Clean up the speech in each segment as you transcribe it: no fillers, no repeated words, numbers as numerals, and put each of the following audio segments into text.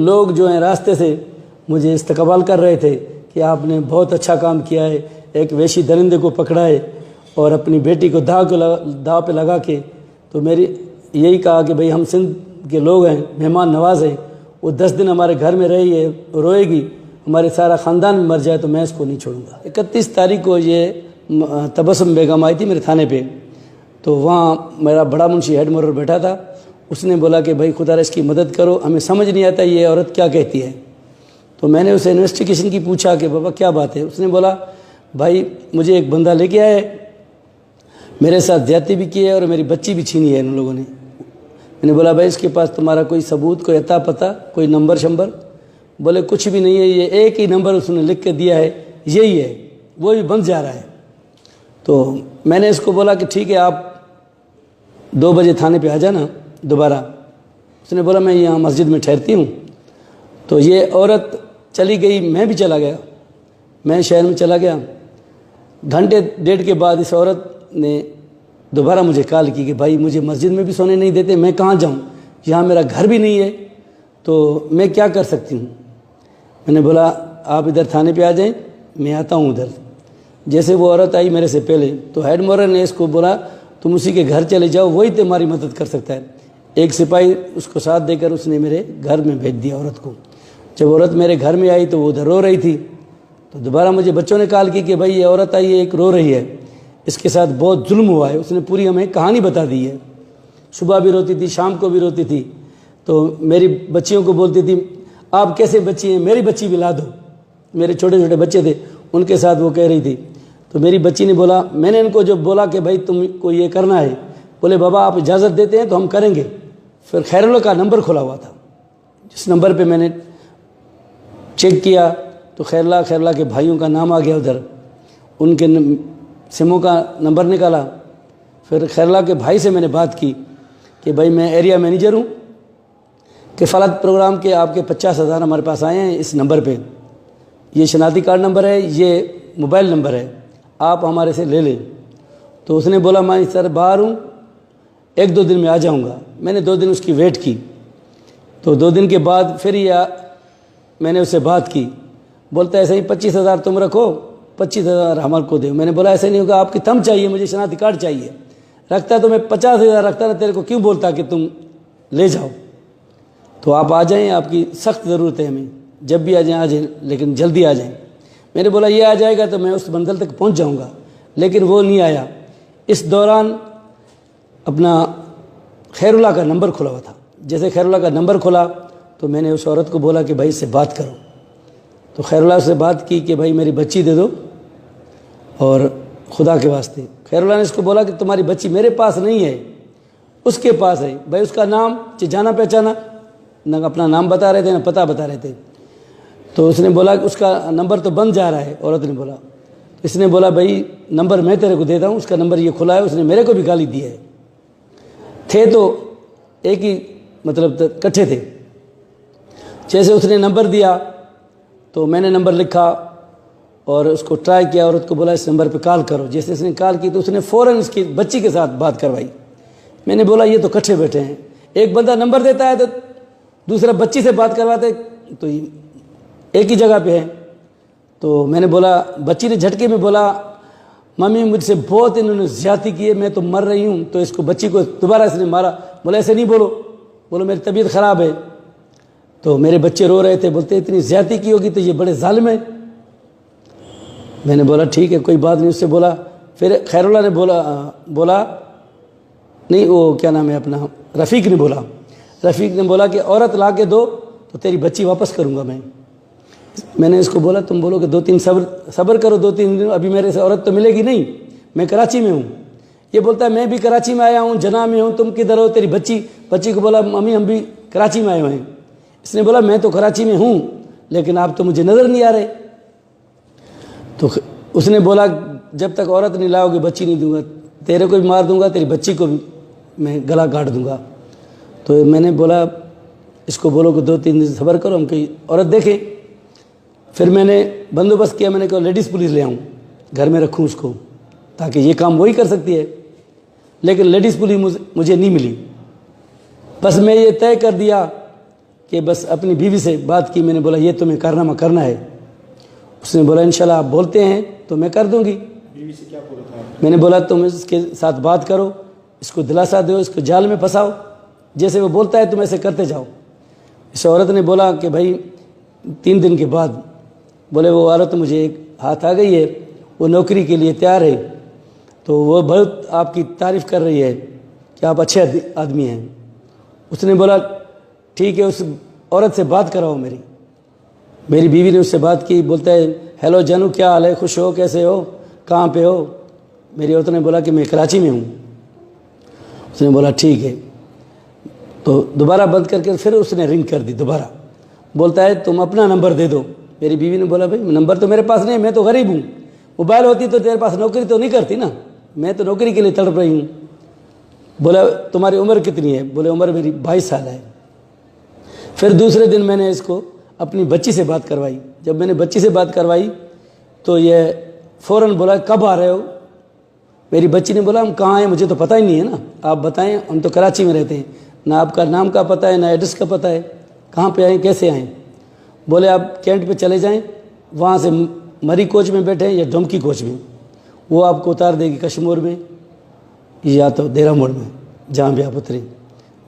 लोग जो हैं रास्ते से मुझे इस्तकबाल कर रहे थे कि आपने बहुत अच्छा काम किया है, एक वैशी दरिंदे को पकड़ा है और अपनी बेटी को दाव पे लगा के। तो मेरी यही कहा कि भाई हम सिंध के लोग हैं, मेहमान नवाज हैं, वो 10 दिन हमारे घर में रही है, रोएगी, हमारे सारा ख़ानदान में मर जाए तो मैं इसको नहीं छोड़ूंगा। 31 तारीख को ये तबस्सुम बेगम आई थी मेरे थाने पे, तो वहाँ मेरा बड़ा मुंशी हेड मोरर बैठा था। उसने बोला कि भाई खुदा इसकी मदद करो, हमें समझ नहीं आता ये औरत क्या कहती है। तो मैंने उसे इन्वेस्टिगेशन की पूछा कि बाबा क्या बात है। उसने बोला भाई मुझे एक बंदा लेके आया है, मेरे साथ ज्यादती भी की है और मेरी बच्ची भी छीनी है इन लोगों ने। मैंने बोला भाई इसके पास तुम्हारा कोई सबूत, कोई अता पता, कोई नंबर शंबर? बोले कुछ भी नहीं है, ये एक ही नंबर उसने लिख के दिया है, यही है, वो भी बंद जा रहा है। तो मैंने इसको बोला कि ठीक है आप 2 बजे थाने पे आ जाना दोबारा। उसने बोला मैं यहाँ मस्जिद में ठहरती हूँ। तो ये औरत चली गई, मैं भी चला गया, मैं शहर में चला गया। घंटे डेढ़ के बाद इस औरत ने दोबारा मुझे कॉल की कि भाई मुझे मस्जिद में भी सोने नहीं देते, मैं कहाँ जाऊँ, यहाँ मेरा घर भी नहीं है, तो मैं क्या कर सकती हूँ। मैंने बोला आप इधर थाने पे आ जाएं, मैं आता हूँ उधर। जैसे वो औरत आई मेरे से पहले, तो हेड मोरर ने इसको बोला तुम उसी के घर चले जाओ, वही तुम्हारी मदद कर सकता है। एक सिपाही उसको साथ देकर उसने मेरे घर में भेज दिया औरत को। जब औरत मेरे घर में आई तो वो उधर रो रही थी। तो दोबारा मुझे बच्चों ने कॉल की कि भाई ये औरत आई है, एक रो रही है, इसके साथ बहुत जुल्म हुआ है। उसने पूरी हमें कहानी बता दी है, सुबह भी रोती थी, शाम को भी रोती थी। तो मेरी बच्चियों को बोलती थी आप कैसे बच्ची हैं, मेरी बच्ची भी ला दो। मेरे छोटे छोटे बच्चे थे, उनके साथ वो कह रही थी। तो मेरी बच्ची ने बोला, मैंने इनको जब बोला कि भाई तुमको ये करना है, बोले बाबा आप इजाज़त देते हैं तो हम करेंगे। फिर खैरुल्लाह का नंबर खुला हुआ था, जिस नंबर पे मैंने चेक किया तो खैरुल्लाह के भाइयों का नाम आ गया उधर, उनके सिमों का नंबर निकाला। फिर खैरुल्लाह के भाई से मैंने बात की कि भाई मैं एरिया मैनेजर हूँ, किफ़ालत प्रोग्राम के आपके 50,000 हमारे पास आए हैं इस नंबर पे, ये शनाख्ती कार्ड नंबर है, ये मोबाइल नंबर है, आप हमारे से ले लें। तो उसने बोला मैं सर बाहर हूँ, 1-2 दिन में आ जाऊँगा। मैंने 2 दिन उसकी वेट की। तो 2 दिन के बाद फिर मैंने उससे बात की। बोलता है ऐसे ही 25,000 तुम रखो, 25,000 हमारे को दे। मैंने बोला ऐसे नहीं होगा, आपकी थंब चाहिए, मुझे शनाख्ती कार्ड चाहिए। रखता तो मैं 50,000 रखता ना, तेरे को क्यों बोलता कि तुम ले जाओ। तो आप आ जाएं, आपकी सख्त ज़रूरत है हमें, जब भी आ जाएं, लेकिन जल्दी आ जाएं। मैंने बोला ये आ जाएगा तो मैं उस मंजिल तक पहुंच जाऊंगा, लेकिन वो नहीं आया। इस दौरान अपना खैरुल्लाह का नंबर खुला हुआ था। जैसे खैरुल्लाह का नंबर खुला तो मैंने उस औरत को बोला कि भाई इससे बात करो। तो खैरुल्लाह से बात की कि भाई मेरी बच्ची दे दो और खुदा के वास्ते। खैरुल्लाह ने इसको बोला कि तुम्हारी बच्ची मेरे पास नहीं है, उसके पास है। भाई उसका नाम जाना पहचाना, न अपना नाम बता रहे थे न पता बता रहे थे। तो उसने बोला कि उसका नंबर तो बंद जा रहा है, औरत ने बोला। इसने बोला भाई नंबर मैं तेरे को देता हूँ, उसका नंबर ये खुला है, उसने मेरे को भी गाली दी है। थे तो एक ही मतलब इकट्ठे थे। जैसे उसने नंबर दिया तो मैंने नंबर लिखा और उसको ट्राई किया, औरत को बोला इस नंबर पे कॉल करो। जैसे इसने कॉल की तो उसने फ़ौरन इसकी बच्ची के साथ बात करवाई। मैंने बोला ये तो इकट्ठे बैठे हैं, एक बंदा नंबर देता है तो दूसरा बच्ची से बात करवाते, तो एक ही जगह पे है। तो मैंने बोला, बच्ची ने झटके में बोला मम्मी मुझसे बहुत इन्होंने ज़्यादती की है, मैं तो मर रही हूँ। तो इसको बच्ची को दोबारा इसने मारा। बोला ऐसे नहीं बोलो मेरी तबीयत ख़राब है। तो मेरे बच्चे रो रहे थे, बोलते इतनी ज़्यादती की होगी तो ये बड़े जालिम है। मैंने बोला ठीक है कोई बात नहीं, उससे बोला। फिर खैरुल्लाह ने बोला नहीं, वो क्या नाम है अपना, रफ़ीक ने बोला कि औरत ला के दो तो तेरी बच्ची वापस करूँगा मैं। मैंने इसको बोला तुम बोलो कि 2-3 सब्र करो, 2-3 दिन, अभी मेरे से औरत तो मिलेगी नहीं, मैं कराची में हूँ। ये बोलता है मैं भी कराची में आया हूँ, जना में हूँ, तुम किधर हो, तेरी बच्ची को बोला मम्मी हम भी कराची में आए हुए हैं। इसने बोला मैं तो कराची में हूँ लेकिन आप तो मुझे नज़र नहीं आ रहे। तो उसने बोला जब तक औरत नहीं लाओगे बच्ची नहीं दूंगा, तेरे को भी मार दूंगा, तेरी बच्ची को भी मैं गला काट दूंगा। तो मैंने बोला इसको बोलो कि 2-3 दिन सब्र करो, हम कोई औरत देखें। फिर मैंने बंदोबस्त किया, मैंने कहा लेडीज़ पुलिस ले आऊँ, घर में रखूँ उसको, ताकि ये काम वही कर सकती है। लेकिन लेडीज़ पुलिस मुझे नहीं मिली। बस मैं ये तय कर दिया कि बस अपनी बीवी से बात की। मैंने बोला ये तुम्हें कारनामा करना है। उसने बोला इंशाल्लाह आप बोलते हैं तो मैं कर दूंगी। बीवी से क्या बोला था? मैंने बोला तुम इसके साथ बात करो, इसको दिलासा दो, इसको जाल में फंसाओ, जैसे वो बोलता है तुम ऐसे करते जाओ। इस औरत ने बोला कि भाई 3 दिन के बाद बोले वो औरत मुझे एक हाथ आ गई है, वो नौकरी के लिए तैयार है, तो वो बहुत आपकी तारीफ़ कर रही है कि आप अच्छे आदमी हैं। उसने बोला ठीक है, उस औरत से बात कराओ मेरी बीवी ने उससे बात की। बोलता है हेलो जानू, क्या हाल है, खुश हो, कैसे हो, कहाँ पे हो? मेरी औरत ने बोला कि मैं कराची में हूँ। उसने बोला ठीक है। तो दोबारा बंद करके फिर उसने रिंग कर दी दोबारा। बोलता है तुम अपना नंबर दे दो। मेरी बीवी ने बोला भाई नंबर तो मेरे पास नहीं, मैं तो गरीब हूँ, मोबाइल होती तो तेरे पास नौकरी तो नहीं करती ना, मैं तो नौकरी के लिए तड़प रही हूँ। बोला तुम्हारी उम्र कितनी है? बोले उम्र मेरी 22 साल है। फिर दूसरे दिन मैंने इसको अपनी बच्ची से बात करवाई। जब मैंने बच्ची से बात करवाई तो ये फ़ौरन बोला कब आ रहे हो? मेरी बच्ची ने बोला हम कहाँ हैं, मुझे तो पता ही नहीं है ना, आप बताएं, हम तो कराची में रहते हैं, ना आपका नाम का पता है ना एड्रेस का पता है, कहाँ पे आए, कैसे आएँ? बोले आप कैंट पे चले जाएं, वहाँ से मरी कोच में बैठे या डोमकी कोच में, वो आपको उतार देगी कश्मीर में या तो देरा मोड़ में, जहाँ भी आप उतरें।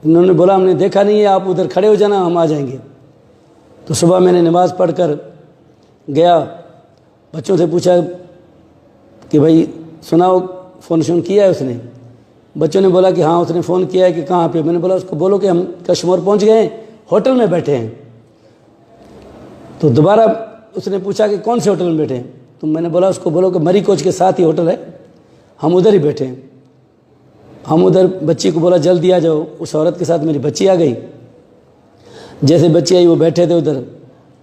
उन्होंने बोला हमने देखा नहीं है, आप उधर खड़े हो जाना, हम आ जाएंगे। तो सुबह मैंने नमाज़ पढ़ कर गया, बच्चों से पूछा कि भाई सुनाओ फ़ोन शोन किया है उसने? बच्चों ने बोला कि हाँ उसने फ़ोन किया है। कि कहाँ पे? मैंने बोला उसको बोलो कि हम कश्मीर पहुँच गए हैं, होटल में बैठे हैं। तो दोबारा उसने पूछा कि कौन से होटल में बैठे हैं? तो मैंने बोला उसको बोलो कि मरी कोच के साथ ही होटल है, हम उधर ही बैठे हैं। हम उधर बच्ची को बोला जल्दी आ जाओ। उस औरत के साथ मेरी बच्ची आ गई। जैसे बच्ची आई वो बैठे थे उधर,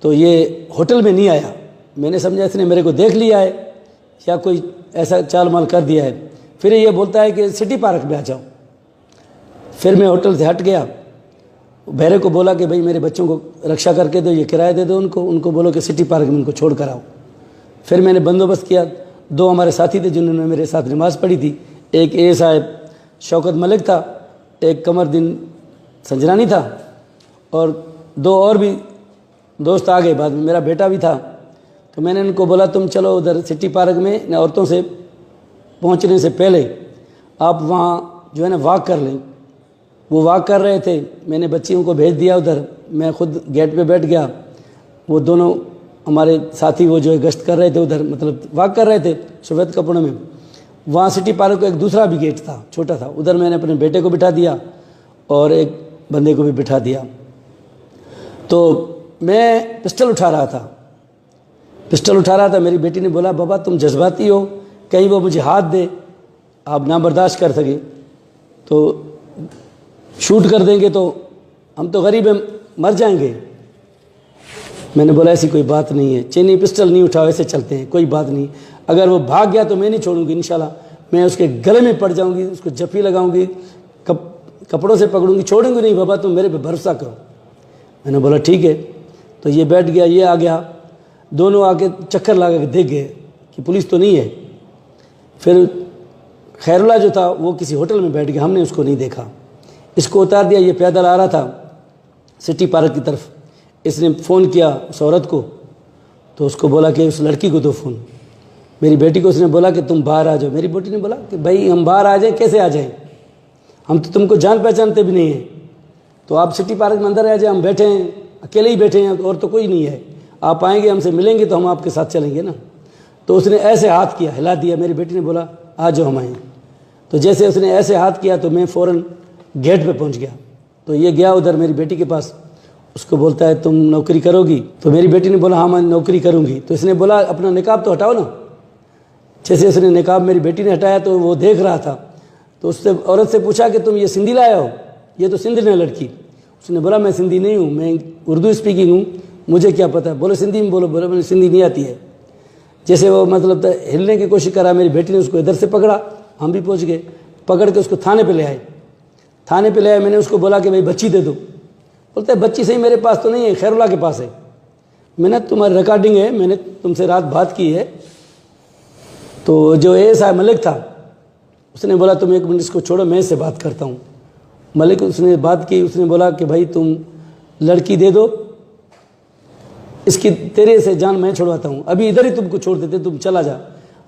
तो ये होटल में नहीं आया। मैंने समझा इसने मेरे को देख लिया है या कोई ऐसा चाल माल कर दिया है। फिर ये बोलता है कि सिटी पार्क में आ जाओ। फिर मैं होटल से हट गया, बहरे को बोला कि भाई मेरे बच्चों को रक्षा करके दो, ये किराया दे दो उनको बोलो कि सिटी पार्क में उनको छोड़ कर आओ। फिर मैंने बंदोबस्त किया। 2 हमारे साथी थे जिन्होंने मेरे साथ नमाज़ पढ़ी थी। एक ए साहब शौकत मलिक था, एक कमरदीन संजरानी था, और 2 और भी दोस्त आ गए बाद में, मेरा बेटा भी था। तो मैंने उनको बोला तुम चलो उधर सिटी पार्क में, औरतों से पहुंचने से पहले आप वहाँ जो है ना वॉक कर लें। वो वॉक कर रहे थे, मैंने बच्चियों को भेज दिया उधर, मैं खुद गेट पे बैठ गया। वो दोनों हमारे साथी वो जो है गश्त कर रहे थे उधर, मतलब वॉक कर रहे थे सफ़ेद कपड़ों में। वहाँ सिटी पार्क का एक दूसरा भी गेट था, छोटा था, उधर मैंने अपने बेटे को बिठा दिया और एक बंदे को भी बिठा दिया। तो मैं पिस्टल उठा रहा था। मेरी बेटी ने बोला बाबा तुम जज्बाती हो, कहीं वो मुझे हाथ दे, आप ना बर्दाश्त कर सके तो शूट कर देंगे, तो हम तो गरीब हैं, मर जाएंगे। मैंने बोला ऐसी कोई बात नहीं है, चीनी पिस्टल नहीं उठाओ, ऐसे चलते हैं, कोई बात नहीं। अगर वो भाग गया तो मैं नहीं छोड़ूंगी, इंशाल्लाह मैं उसके गले में पड़ जाऊंगी, उसको जफ्फी लगाऊंगी, कपड़ों से पकड़ूंगी, छोड़ूंगी नहीं। बाबा तुम मेरे पे भरोसा करो। मैंने बोला ठीक है। तो ये बैठ गया, ये आ गया, दोनों आके चक्कर लगा के देख गए कि पुलिस तो नहीं है। फिर खैरुल्लाह जो था वो किसी होटल में बैठ गया, हमने उसको नहीं देखा। इसको उतार दिया, ये पैदल आ रहा था सिटी पार्क की तरफ। इसने फ़ोन किया उस औरत को, तो उसको बोला कि उस लड़की को दो फ़ोन। मेरी बेटी को उसने बोला कि तुम बाहर आ जाओ। मेरी बेटी ने बोला कि भाई हम बाहर आ जाएं, कैसे आ जाएं, हम तो तुमको जान पहचानते भी नहीं हैं, तो आप सिटी पार्क में अंदर आ जाए, हम बैठे हैं, अकेले ही बैठे हैं और तो कोई नहीं है, आप आएंगे हमसे मिलेंगे तो हम आपके साथ चलेंगे ना। तो उसने ऐसे हाथ किया, हिला दिया। मेरी बेटी ने बोला आ जाओ हम आएँ। तो जैसे उसने ऐसे हाथ किया तो मैं फ़ौरन गेट पे पहुंच गया। तो ये गया उधर मेरी बेटी के पास, उसको बोलता है तुम नौकरी करोगी? तो मेरी बेटी ने बोला हाँ मैं नौकरी करूँगी। तो इसने बोला अपना निकाब तो हटाओ ना। जैसे उसने निकाब मेरी बेटी ने हटाया तो वो देख रहा था, तो उससे औरत से पूछा कि तुम ये सिंधी लाया हो? ये तो सिंधी है लड़की। उसने बोला मैं सिंधी नहीं हूँ, मैं उर्दू स्पीकिंग हूँ, मुझे क्या पता है। बोलो सिंधी में बोलो। बोलो मुझे सिंधी नहीं आती है। जैसे वो मतलब हिलने की कोशिश करा, मेरी बेटी ने उसको इधर से पकड़ा, हम भी पहुँच गए, पकड़ के उसको थाने पर ले आए। थाने पे ले आए, मैंने उसको बोला कि भाई बच्ची दे दो। बोलते है बच्ची सही मेरे पास तो नहीं है, खैरुल्लाह के पास है। मैंने तुम्हारी रिकॉर्डिंग है, मैंने तुमसे रात बात की है। तो जो एएसआई मलिक था उसने बोला तुम 1 मिनट इसको छोड़ो, मैं इससे बात करता हूँ। मलिक उसने बात की, उसने बोला कि भाई तुम लड़की दे दो, इसकी तेरे से जान मैं छुड़वाता हूँ, अभी इधर ही तुमको छोड़ देते, तुम चला जा,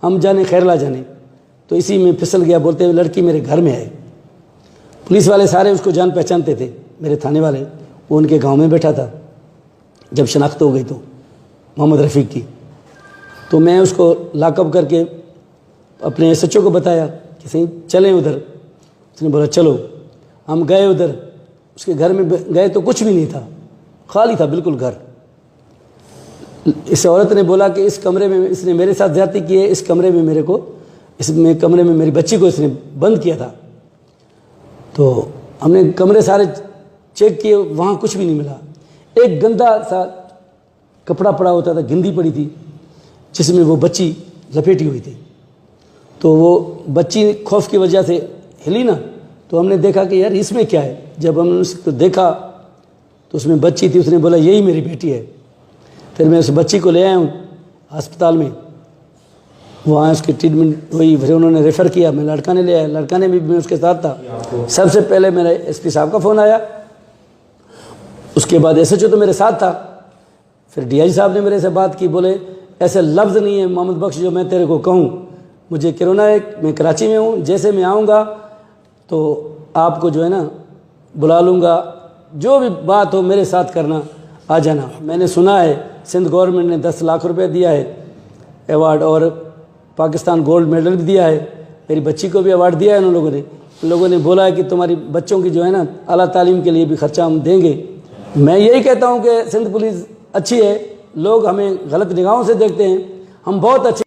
हम जाने खैरला जाने। तो इसी में फिसल गया, बोलते हुए लड़की मेरे घर में है। पुलिस वाले सारे उसको जान पहचानते थे, मेरे थाने वाले, वो उनके गांव में बैठा था। जब शनाख्त हो गई तो मोहम्मद रफ़ीक की, तो मैं उसको लॉकअप करके अपने एसएचओ को बताया कि सही चलें उधर। उसने बोला चलो। हम गए उधर, उसके घर में गए तो कुछ भी नहीं था, खाली था बिल्कुल घर। इस औरत ने बोला कि इस कमरे में इसने मेरे साथ ज़्यादती की है, इस कमरे में मेरे को, इसमें कमरे में मेरी बच्ची को इसने बंद किया था। तो हमने कमरे सारे चेक किए, वहाँ कुछ भी नहीं मिला। एक गंदा सा कपड़ा पड़ा होता था, गिंदी पड़ी थी, जिसमें वो बच्ची लपेटी हुई थी। तो वो बच्ची खौफ की वजह से हिली ना, तो हमने देखा कि यार इसमें क्या है। जब हमने उसको देखा तो उसमें बच्ची थी। उसने बोला यही मेरी बेटी है। फिर मैं उस बच्ची को ले आया हूँ अस्पताल में, वहाँ उसकी ट्रीटमेंट हुई, फिर उन्होंने रेफ़र किया, मैं लड़का ने ले आया, लड़का ने भी मैं उसके साथ था। सबसे पहले मेरा एसपी साहब का फ़ोन आया, उसके बाद एसएचओ तो मेरे साथ था, फिर डीआईजी साहब ने मेरे से बात की, बोले ऐसे लफ्ज़ नहीं है मोहम्मद बख्श जो मैं तेरे को कहूँ, मुझे कोरोना है, मैं कराची में हूँ, जैसे मैं आऊँगा तो आपको जो है ना बुला लूँगा, जो भी बात हो मेरे साथ करना, आ जाना। मैंने सुना है सिंध गवर्नमेंट ने 10 लाख रुपए दिया है अवार्ड, और पाकिस्तान गोल्ड मेडल भी दिया है, मेरी बच्ची को भी अवार्ड दिया है उन लोगों ने बोला है कि तुम्हारी बच्चों की जो है ना आला तालीम के लिए भी खर्चा हम देंगे। मैं यही कहता हूँ कि सिंध पुलिस अच्छी है, लोग हमें गलत निगाहों से देखते हैं, हम बहुत अच्छे